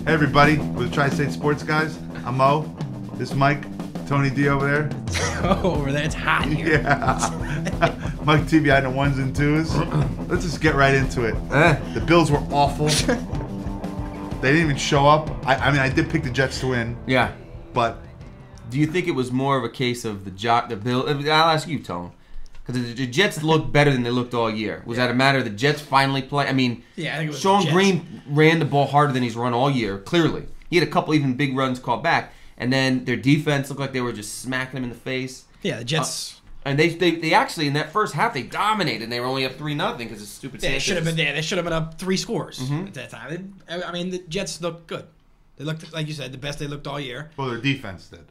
Hey everybody, we're the Tri-State Sports Guys. I'm Mo. This is Mike. Tony D over there. Over there, it's hot here. Yeah. Mike TV on the ones and twos. Let's just get right into it. The Bills were awful. They didn't even show up. I mean, I did pick the Jets to win. Yeah. But do you think it was more of a case of the Bill? I'll ask you, Tone. Because the Jets looked better than they looked all year. Was that a matter of the Jets finally play? I mean, yeah, I think it was Sean the Jets. Green ran the ball harder than he's run all year, clearly. He had a couple even big runs called back. And then their defense looked like they were just smacking him in the face. Yeah, the Jets. And they actually, in that first half, they dominated. And they were only up 3-0 because of stupid They Sanchez. should have been there. They should have been up 3 scores Mm-hmm. at that time. I mean, the Jets looked good. They looked, like you said, the best they looked all year. well, their defense did.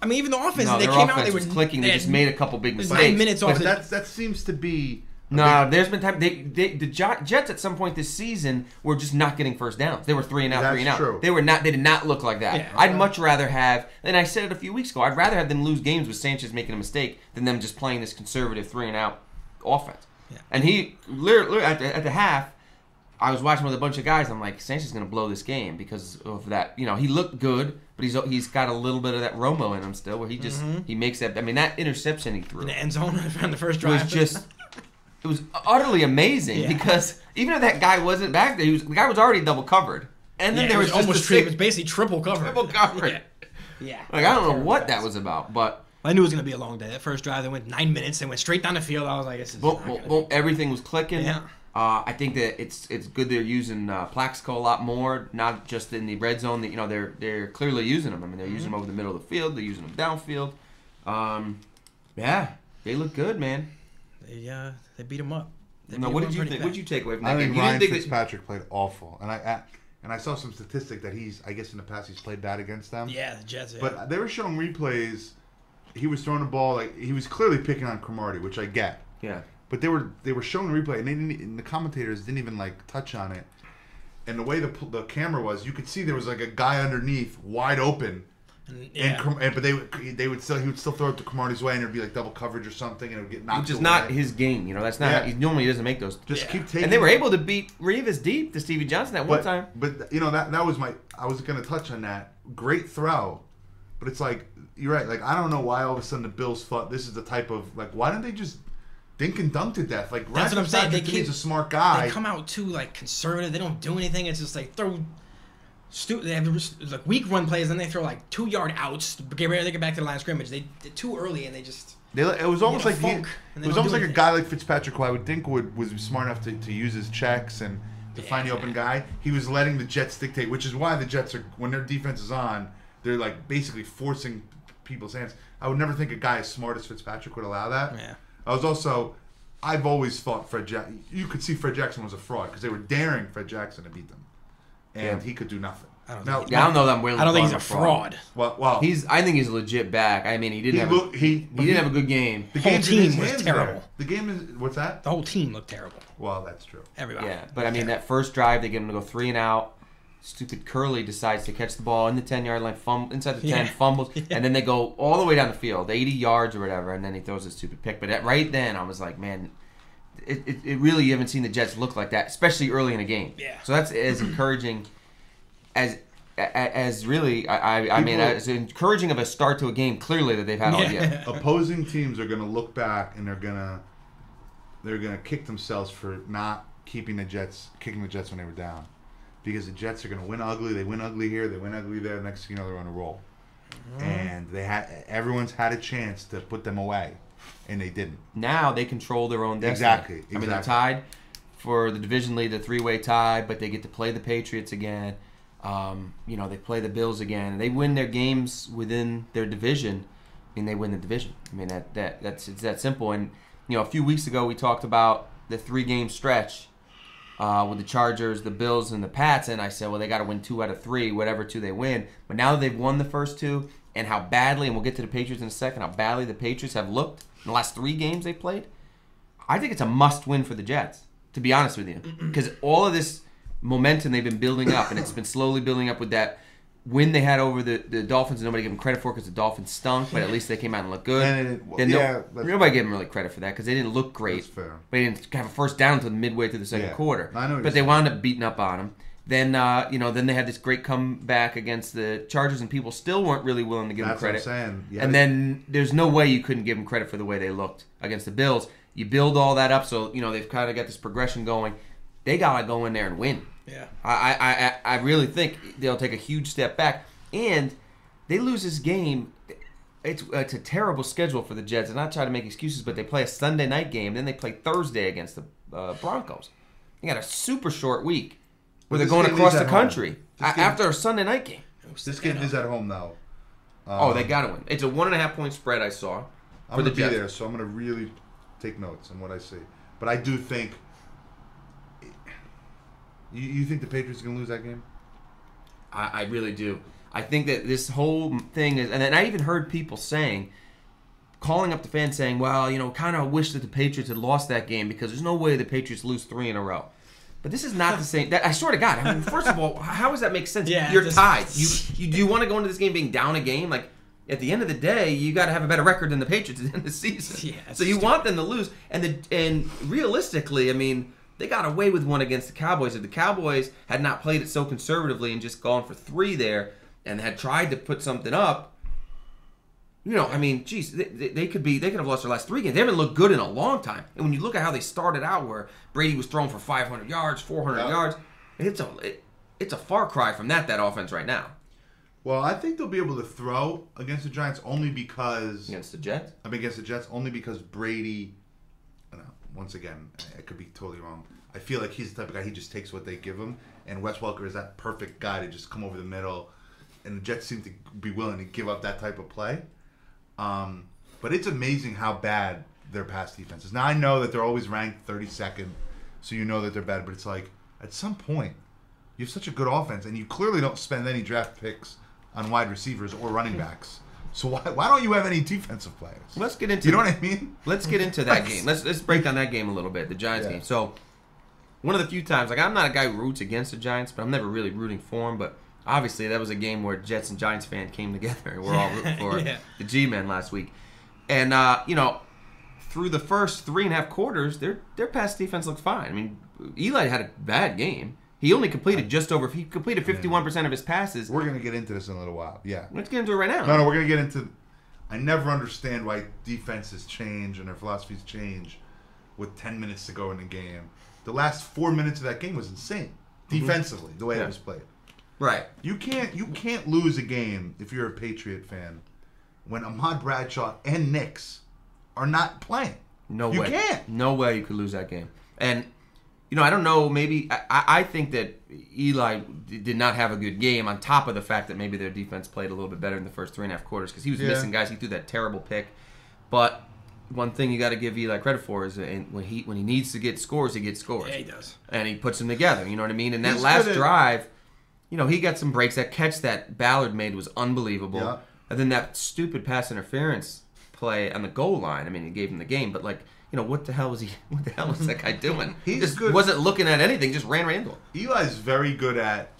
I mean, even the offense, No, they their came offense out, they were was clicking. They just made a couple big mistakes. 9 minutes off. But that seems to be. No, there's been time. The Jets at some point this season were just not getting first downs. They were 3 and out, That's 3 and out. true. They were not. They did not look like that. Yeah. I'd much rather have. And I said it a few weeks ago. I'd rather have them lose games with Sanchez making a mistake than them just playing this conservative 3 and out offense. Yeah. And he literally at the half, I was watching with a bunch of guys. I'm like, Sanchez is going to blow this game because of that. You know, he looked good, but he's got a little bit of that Romo in him still, where he just he makes that. I mean, that interception he threw in the end zone on the first it drive. was just. It was utterly amazing because even if that guy wasn't back there, the guy was already double covered, and then yeah, there was just almost it was basically triple cover. triple covered. Yeah. Like I don't know what that was about, but I knew it was going to be a long day. That first drive, they went 9 minutes. They went straight down the field. I was like, this is not gonna be- everything was clicking. Yeah. I think that it's good they're using Plaxico a lot more, not just in the red zone. That they're clearly using them. I mean, they're using them over the middle of the field. They're using them downfield. Yeah, they look good, man. They beat him up. No, what did you think? What did you take away from that I game? think You Ryan didn't think Fitzpatrick played awful, and I saw some statistic that I guess in the past he's played bad against them. Yeah, the Jets. Yeah. But they were showing replays. He was throwing the ball like he was clearly picking on Cromartie, which I get. Yeah. But they were showing the replay, and the commentators didn't even like touch on it. And the way the camera was, you could see there was like a guy underneath, wide open. But he would still throw it to Cromartie's way, and it'd be like double coverage or something, and it would get knocked. Which is away. not his game. You know, that's not. Yeah. He normally doesn't make those. Just keep taking. And they were able to beat Rivas deep to Stevie Johnson that one time. But you know that was I was going to touch on that. Great throw, but it's like you're right. Like I don't know why all of a sudden the Bills thought this is the type of like why didn't they just dink and dunk to death? Like That's what I'm saying. He's a smart guy. They come out too like conservative. They don't do anything. It's just like throw. They have like weak run plays, and they throw like 2-yard outs. Get ready to get back to the line of scrimmage. They did too early, and they just. It was almost like funk, it was almost like a guy like Fitzpatrick, who I would think was smart enough to use his checks and to find the open guy. He was letting the Jets dictate, which is why the Jets are when their defense is on, they're like basically forcing people's hands. I would never think a guy as smart as Fitzpatrick would allow that. Yeah. I've always thought Fred Jackson. You could see Fred Jackson was a fraud because they were daring Fred Jackson to beat them, and he could do nothing. I don't I don't know that I'm willing. I don't think he's to a call him fraud. Well, I think he's a legit back. I mean, he didn't he didn't have a good game. The whole game's in team his was hands terrible. there. The game is what's that? The whole team looked terrible. Well, that's true. Everybody. Yeah, but I mean that first drive they get him to go 3 and out. Stupid Curley decides to catch the ball in the 10-yard line, inside the 10, fumbles, and then they go all the way down the field, 80 yards or whatever, and then he throws a stupid pick. But right then, I was like, man, it really, you haven't seen the Jets look like that, especially early in a game. Yeah. So that's as encouraging as really, I mean, as encouraging of a start to a game, clearly, that they've had all year. Opposing teams are going to look back and they're going to kick themselves for not kicking the Jets when they were down. Because the Jets are going to win ugly. They win ugly here. They win ugly there. Next thing you know, they're on a roll. And everyone's had a chance to put them away, and they didn't. Now they control their own destiny. Exactly. I mean, they're tied for the division lead, the 3-way tie, but they get to play the Patriots again. They play the Bills again. They win their games within their division, and they win the division. I mean, it's that simple. And a few weeks ago we talked about the 3-game stretch with the Chargers, the Bills, and the Pats, and I said, well, they got to win 2 out of 3, whatever 2 they win. But now that they've won the first 2, and how badly, and we'll get to the Patriots in a second, how badly the Patriots have looked in the last 3 games they played, I think it's a must-win for the Jets, to be honest with you. Because all of this momentum they've been building up, and it's been slowly building up with that win they had over the Dolphins, and nobody gave them credit for because the Dolphins stunk, but at least they came out and looked good. Nobody gave them really credit for that because they didn't look great. That's fair. They didn't have a first down until midway through the second quarter. I know but they wound up beating up on them. Then then they had this great comeback against the Chargers, and people still weren't really willing to give them credit. That's what I'm saying. Yeah. And then there's no way you couldn't give them credit for the way they looked against the Bills. You build all that up, so they've kind of got this progression going. They gotta go in there and win. Yeah. I really think they'll take a huge step back, and they lose this game. It's a terrible schedule for the Jets, and not try to make excuses, but they play a Sunday night game, then they play Thursday against the Broncos. They got a super short week where they're going across the country after a Sunday night game. This game is at home, though. They got to win. It's a 1.5 point spread I saw. I'm going to be there, so I'm going to really take notes on what I see. But I do think... You think the Patriots are going to lose that game? I really do. I think that this whole thing is... And then I even heard people calling up the fans saying, well, kind of wish that the Patriots had lost that game because there's no way the Patriots lose 3 in a row. But this is not the same. I swear to God. I mean, first of all, how does that make sense? Yeah, you're tied. You do you want to go into this game being down a game? Like, at the end of the day, you got to have a better record than the Patriots at the end of the season. Yeah, so you want them to lose. And realistically, I mean, they got away with one against the Cowboys. If the Cowboys had not played it so conservatively and just gone for 3 there and had tried to put something up, I mean, geez, they could have lost their last 3 games. They haven't looked good in a long time. And when you look at how they started out, where Brady was throwing for 500 yards, 400 yards, it's a far cry from that offense right now. Well, I think they'll be able to throw against the Giants only because... Against the Jets? Against the Jets only because Brady... once again, I could be totally wrong. I feel like he's the type of guy, he just takes what they give him. And Wes Welker is that perfect guy to just come over the middle. And the Jets seem to be willing to give up that type of play. But it's amazing how bad their pass defense is. Now, I know that they're always ranked 32nd, so you know that they're bad. But it's like, at some point, you have such a good offense, and you clearly don't spend any draft picks on wide receivers or running backs. So why don't you have any defensive players? Let's get into... You know what I mean? Let's get into that game. Let's break down that game a little bit, the Giants game. So, one of the few times, I'm not a guy who roots against the Giants, but I'm never really rooting for them, but... Obviously, that was a game where Jets and Giants fans came together and we're all rooting for the G-Men last week. And, through the first 3.5 quarters, their pass defense looked fine. I mean, Eli had a bad game. He only completed he completed 51% of his passes. We're going to get into this in a little while. Yeah. Let's get into it right now. No, we're going to get into... I never understand why defenses change and their philosophies change with 10 minutes to go in the game. The last 4 minutes of that game was insane. Defensively, the way it was played. Right. You can't lose a game if you're a Patriot fan when Ahmad Bradshaw and Nix are not playing. No way. You can't. No way you could lose that game. And, I don't know, maybe... I think that Eli did not have a good game on top of the fact that maybe their defense played a little bit better in the first 3.5 quarters because he was missing guys. He threw that terrible pick. But one thing you got to give Eli credit for is when he needs to get scores, he gets scores. Yeah, he does. And he puts them together, you know what I mean? And that last drive... he got some breaks. That catch that Ballard made was unbelievable. Yeah. And then that stupid pass interference play on the goal line. I mean, it gave him the game, but what the hell was that guy doing? He just wasn't looking at anything, just ran right into him. Eli's very good at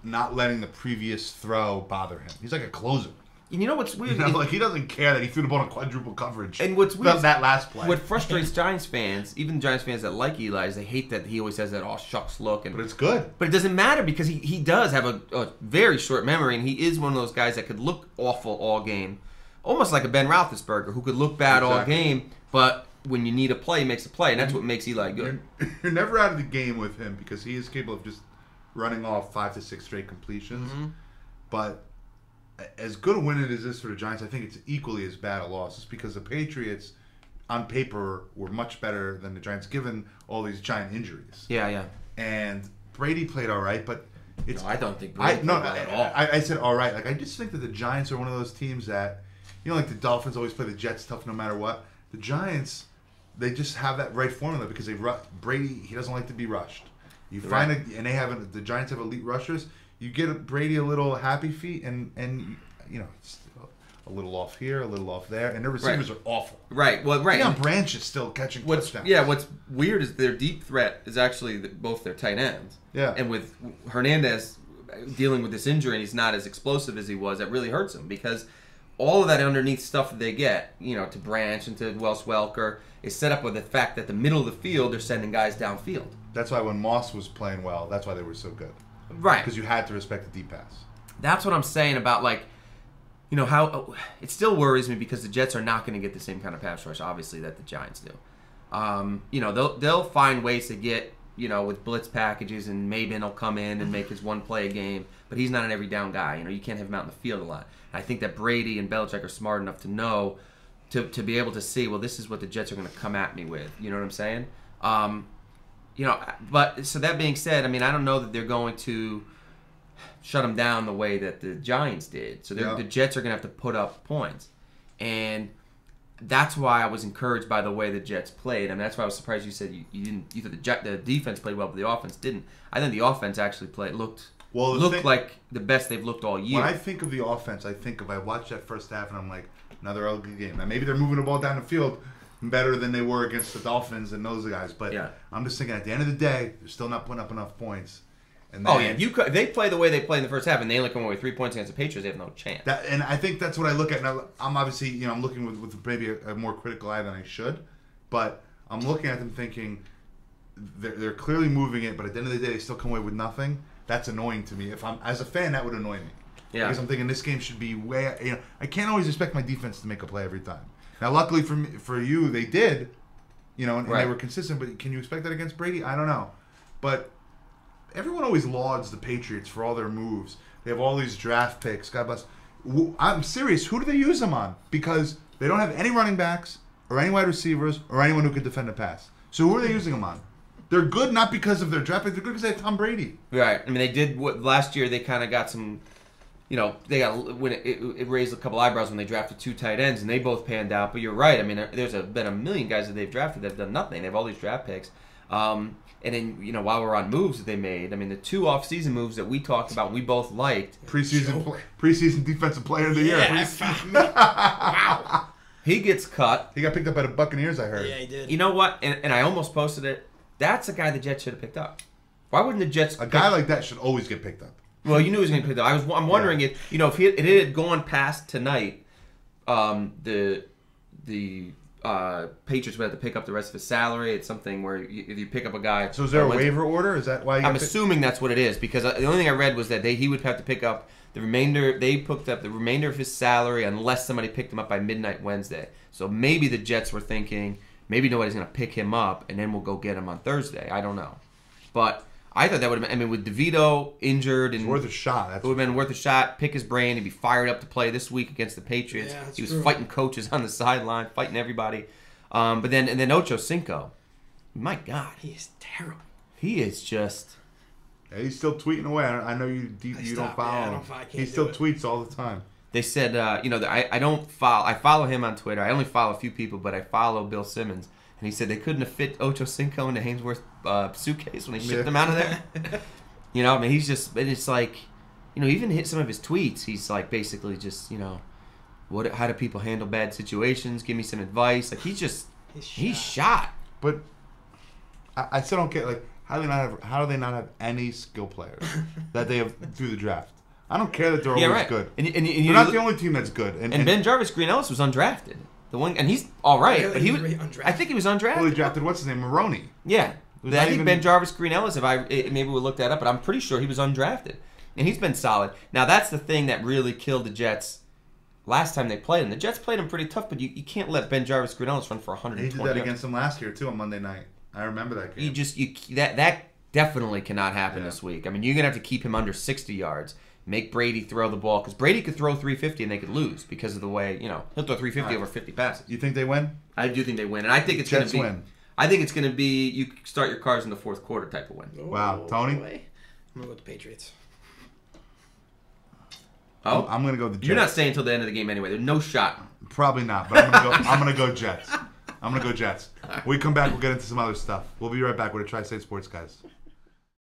not letting the previous throw bother him. He's like a closer. And you know what's weird? He doesn't care that he threw the ball in quadruple coverage. And what's weird? That last play. What frustrates Giants fans, even Giants fans that like Eli, is they hate that he always has that shucks look. But it's good. But it doesn't matter because he does have a very short memory, and he is one of those guys that could look awful all game, almost like a Ben Roethlisberger who could look bad all game, but when you need a play, he makes a play, and that's what makes Eli good. You're never out of the game with him because he is capable of just running off 5 to 6 straight completions. Mm-hmm. But as good a win it is for the Giants, I think it's equally as bad a loss. It's because the Patriots, on paper, were much better than the Giants, given all these Giant injuries. Yeah. And Brady played all right, but it's... No, I don't think Brady played well at all. I said all right. I just think that the Giants are one of those teams that, like the Dolphins always play the Jets tough no matter what. The Giants, they just have that right formula because Brady, he doesn't like to be rushed. You find the Giants have elite rushers. You get Brady a little happy feet, and it's a little off here, a little off there, and their receivers are awful. Right. Well, right. Deion Branch is still catching touchdowns. Yeah. What's weird is their deep threat is actually both their tight ends. Yeah. And with Hernandez dealing with this injury, and he's not as explosive as he was, that really hurts him because all of that underneath stuff that they get, to Branch and to Wes Welker, is set up with the fact that the middle of the field, they're sending guys downfield. That's why when Moss was playing well, that's why they were so good. Right. Because you had to respect the deep pass. That's what I'm saying about, like, you know, how it still worries me because the Jets are not going to get the same kind of pass rush, obviously, that the Giants do. You know, they'll find ways to get, you know, with blitz packages, and Maben will come in and make his one play a game, but he's not an every down guy. You know, you can't have him out in the field a lot. And I think that Brady and Belichick are smart enough to know to be able to see, well, this is what the Jets are going to come at me with. You know what I'm saying? You know, but so that being said, I mean, I don't know that they're going to shut them down the way that the Giants did. So the Jets are going to have to put up points. And that's why I was encouraged by the way the Jets played. I mean, that's why I was surprised you said you thought the defense played well, but the offense didn't. I think the offense actually looked like the best they've looked all year. When I think of the offense, I watched that first half and I'm like, another ugly game. Now maybe they're moving the ball down the field better than they were against the Dolphins and those guys, but I'm just thinking at the end of the day, they're still not putting up enough points. And then, if they play the way they play in the first half and they only come away with 3 points against the Patriots, they have no chance. And I think that's what I look at. Now, I'm obviously, you know, I'm looking with maybe a more critical eye than I should, but I'm looking at them thinking they're clearly moving it, but at the end of the day, they still come away with nothing. That's annoying to me. If I'm as a fan, that would annoy me. Yeah. Because I'm thinking this game should be way. You know, I can't always expect my defense to make a play every time. Now, luckily for you, they did. You know, and they were consistent. But can you expect that against Brady? I don't know. But everyone always lauds the Patriots for all their moves. They have all these draft picks. God bless. I'm serious. Who do they use them on? Because they don't have any running backs or any wide receivers or anyone who could defend a pass. So who are they using them on? They're good not because of their draft pick. They're good because they have Tom Brady. Right. I mean, they did last year. They kind of got some. You know, they got when it raised a couple eyebrows when they drafted 2 tight ends, and they both panned out. But you're right. I mean, there's been a million guys that they've drafted that have done nothing. They have all these draft picks. And then, you know, while we're on moves that they made, I mean, the 2 off-season moves that we talked about, we both liked. Preseason defensive player of the year. Wow. He gets cut. He got picked up by the Buccaneers, I heard. Yeah, he did. You know what? And I almost posted it. That's a guy the Jets should have picked up. Why wouldn't the Jets? A guy like that should always get picked up. Well, you knew he was going to pick up. I'm wondering if, you know, if it had gone past tonight, the Patriots would have to pick up the rest of his salary. It's something where if you pick up a guy. So is there a waiver order? Is that why? I'm assuming that's what it is, because the only thing I read was that he would have to pick up the remainder. They picked up the remainder of his salary unless somebody picked him up by midnight Wednesday. So maybe the Jets were thinking maybe nobody's going to pick him up, and then we'll go get him on Thursday. I don't know, but I thought that would have been. I mean, with DeVito injured, and it's worth a shot. It would have been worth a shot. Pick his brain. He'd be fired up to play this week against the Patriots. Yeah, he was fighting coaches on the sideline, fighting everybody. But then Ocho Cinco, my God, he is terrible. He is just. Yeah, he's still tweeting away. I know you don't follow him. He still tweets all the time. They said, I don't follow. I follow him on Twitter. I only follow a few people, but I follow Bill Simmons. And he said they couldn't have fit Ocho Cinco into Hainsworth's suitcase when they shipped him out of there. You know, I mean, it's like, you know, even hit some of his tweets, he's like basically just, you know, how do people handle bad situations? Give me some advice. Like, he's shot. But I still don't get, like, how do they not have any skill players that they have through the draft? I don't care that they're always good. And they're not the only team that's good. And Ben Jarvis Green Ellis was undrafted. The one, and he's all right, Really? but he was. I think he was undrafted. Well, he drafted what's his name, Maroney. Yeah, I think Ben Jarvis Green Ellis. Maybe we'll look that up, but I'm pretty sure he was undrafted, and he's been solid. Now that's the thing that really killed the Jets last time they played him. The Jets played him pretty tough, but you can't let Ben Jarvis Green Ellis run for 120. He did that against them last year too on Monday night. I remember that game. That definitely cannot happen this week. I mean, you're gonna have to keep him under 60 yards. Make Brady throw the ball, because Brady could throw 350 and they could lose because of the way, you know, he'll throw 350 over 50 passes. You think they win? I do think they win, and I think it's going to be. Win. I think it's going to be you start your cars in the fourth quarter type of win. Wow, Tony. I'm gonna go with the Patriots. Oh, I'm gonna go with the Jets. You're not staying until the end of the game anyway. There's no shot. Probably not, but I'm gonna go Jets. I'm gonna go Jets. When we come back, we'll get into some other stuff. We'll be right back with a Tri-State Sports, guys.